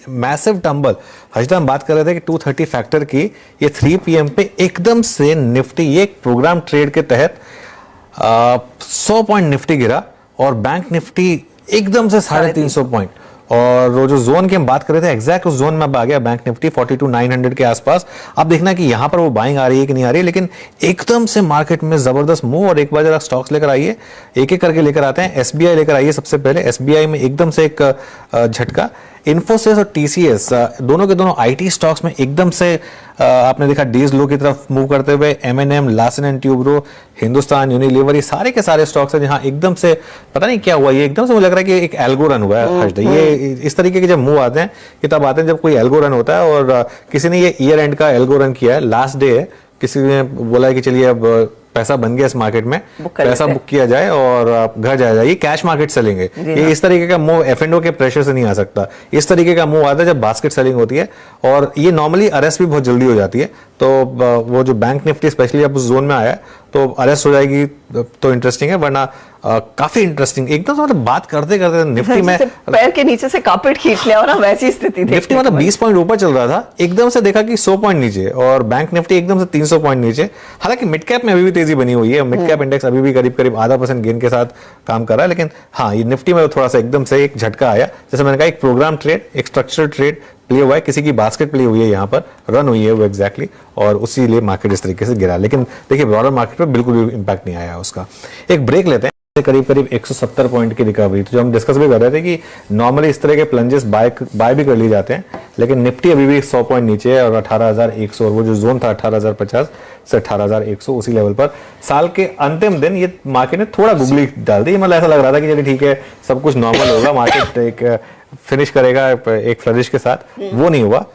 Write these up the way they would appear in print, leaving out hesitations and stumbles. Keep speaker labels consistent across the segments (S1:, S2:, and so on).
S1: Massive tumble. हजदा हम बात कर रहे थे कि 230 फैक्टर की ये 3 PM पे एकदम से निफ्टी, ये एक प्रोग्राम ट्रेड के तहत 100 पॉइंट निफ्टी गिरा और बैंक निफ्टी एकदम से 350 पॉइंट। और वो जो जोन की हम बात कर रहे थे एग्जैक्ट उस जोन में अब आ गया बैंक निफ्टी 42,900 के आसपास। अब देखना कि यहां पर वो बाइंग आ रही है कि नहीं आ रही है, लेकिन एकदम से मार्केट में जबरदस्त मूव। और एक बार जरा स्टॉक्स लेकर आइए, एक एक करके लेकर आते हैं। एसबीआई लेकर आइए सबसे पहले। एसबीआई में एकदम से एक झटका। इन्फोसिस और टीसीएस दोनों के दोनों आईटी स्टॉक्स में एकदम से आपने देखा डेज लो की तरफ मूव करते हुए। MNM, Larsen and Toubro, Hindustan Unilever, ये सारे के सारे स्टॉक्स हैं जहां एकदम से पता नहीं क्या हुआ। ये एकदम से मुझे लग रहा है कि एक एल्गो रन हुआ है। ये इस तरीके के जब मूव आते हैं कि तब आते हैं जब कोई एल्गो रन होता है। और किसी ने ये ईयर एंड का एल्गो रन किया है, लास्ट डे है, किसी ने बोला है कि चलिए अब पैसा बन गया इस मार्केट में, पैसा बुक किया जाए और घर जाया जाए। ये कैश मार्केट सेलिंग है। ये इस तरीके का मूव एफ&ओ के प्रेशर से नहीं आ सकता। इस तरीके का मूव आता है जब बास्केट सेलिंग होती है और ये नॉर्मली अरेस्ट भी बहुत जल्दी हो जाती है। तो वो जो बैंक निफ्टी स्पेशली अब उस जोन में आया है तो अरेस्ट हो जाएगी तो इंटरेस्टिंग है, वरना काफी इंटरेस्टिंग एकदम से। मतलब बात करते करते निफ्टी में
S2: पैर के नीचे से कारपेट खींच लिया ना, वैसी स्थिति थी।
S1: निफ्टी मतलब 20 पॉइंट ऊपर चल रहा था, एकदम से देखा कि 100 पॉइंट नीचे और बैंक निफ्टी एकदम से 300 पॉइंट नीचे। हालांकि मिड कैप में अभी भी तेजी बनी हुई है। मिड कैप इंडेक्स अभी भी करीब करीब 0.5% गेन के साथ काम कर रहा है। लेकिन हाँ, ये निफ्टी में थोड़ा सा एकदम से एक झटका आया। जैसे मैंने कहा, एक प्रोग्राम ट्रेड, एक स्ट्रक्चर ट्रेड प्ले हुआ है, किसी की बास्केट प्ले हुई है, यहाँ पर रन हुई है वो एग्जैक्टली, और उसी लिए मार्केट इस तरीके से गिरा। लेकिन देखिए ब्रॉडर मार्केट पे बिल्कुल भी इंपैक्ट नहीं आया उसका। एक ब्रेक लेते हैं। करीब करीब 170 पॉइंट की रिकवरी। तो जो हम डिस्कस भी कर रहे थे कि नॉर्मली इस तरह के प्लंजेस बाय भी कर ली जाते हैं, लेकिन निफ्टी अभी भी 100 पॉइंट नीचे है और 18,100, और वो जो जोन था 18,050 से 18,100, उसी लेवल पर। साल के अंतिम दिन ये मार्केट ने थोड़ा गुगली डाल दी। मतलब ऐसा लग रहा था कि चलिए ठीक है, सब कुछ नॉर्मल होगा, मार्केट एक फिनिश करेगा एक फ्लरिश के साथ। वो नहीं हुआ,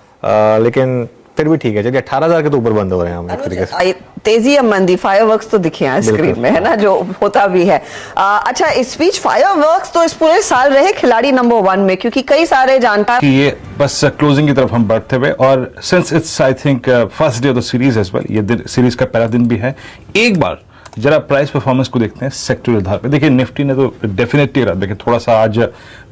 S1: लेकिन फिर भी ठीक है। चलिए 18,000 के तो ऊपर बंद हो रहे हैं हम एक तरीके से।
S2: तेजी या मंदी, फायरवर्क्स तो दिखे हैं स्क्रीन में, है ना, जो होता भी है। अच्छा, इस बीच फायरवर्क्स तो इस पूरे साल रहे खिलाड़ी नंबर 1 में, क्योंकि कई सारे जानता
S3: कि ये बस क्लोजिंग की तरफ हम बढ़ते हुए, और since it's I think first day of the series as well, ये सीरीज का पहला दिन भी है। एक बार जरा प्राइस परफॉर्मेंस को देखते हैं सेक्टरल आधार पे। देखिए निफ्टी ने तो डेफिनेटली रहा, देखिए थोड़ा सा आज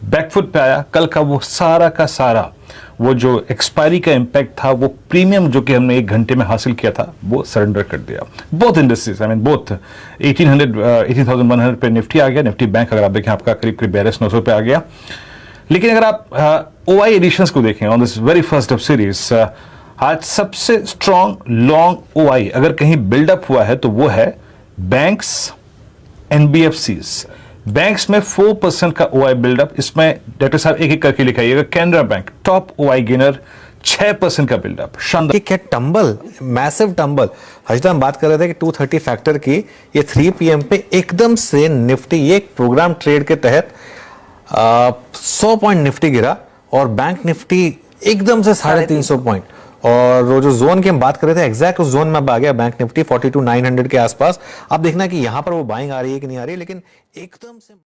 S3: बैकफुट पे आया। कल का वो सारा का सारा वो जो एक्सपायरी का इंपैक्ट था, वो प्रीमियम जो कि हमने 1 घंटे में हासिल किया था, वो सरेंडर कर दिया। Both industries, I mean both 18,100 पे निफ्टी आ गया। निफ्टी बैंक अगर आप देखें आपका करीब करीब 42,900 पे आ गया। लेकिन अगर आप ओआई एडिशंस को देखें on this very first of series, आज सबसे स्ट्रॉन्ग लॉन्ग ओआई अगर कहीं बिल्डअप हुआ है तो वो है बैंक्स, एनबीएफसीज। बैंक्स में 4% का ओआई बिल्डअप। इसमें डॉक्टर साहब एक एक करके लिखाइएगा। Canara Bank top OI gainer, 6% का बिल्डअप। शानदार।
S1: क्या टंबल, मैसिव टंबल। हजदा हम बात कर रहे थे कि 230 फैक्टर की ये 3 PM पे एकदम से निफ्टी, ये एक प्रोग्राम ट्रेड के तहत 100 पॉइंट निफ्टी गिरा और बैंक निफ्टी एकदम से 350 पॉइंट। और वो जो जोन की हम बात कर रहे थे एग्जैक्ट उस जोन में अब आ गया बैंक निफ्टी 42,900 के आसपास। अब देखना कि यहां पर वो बाइंग आ रही है कि नहीं आ रही है, लेकिन एकदम से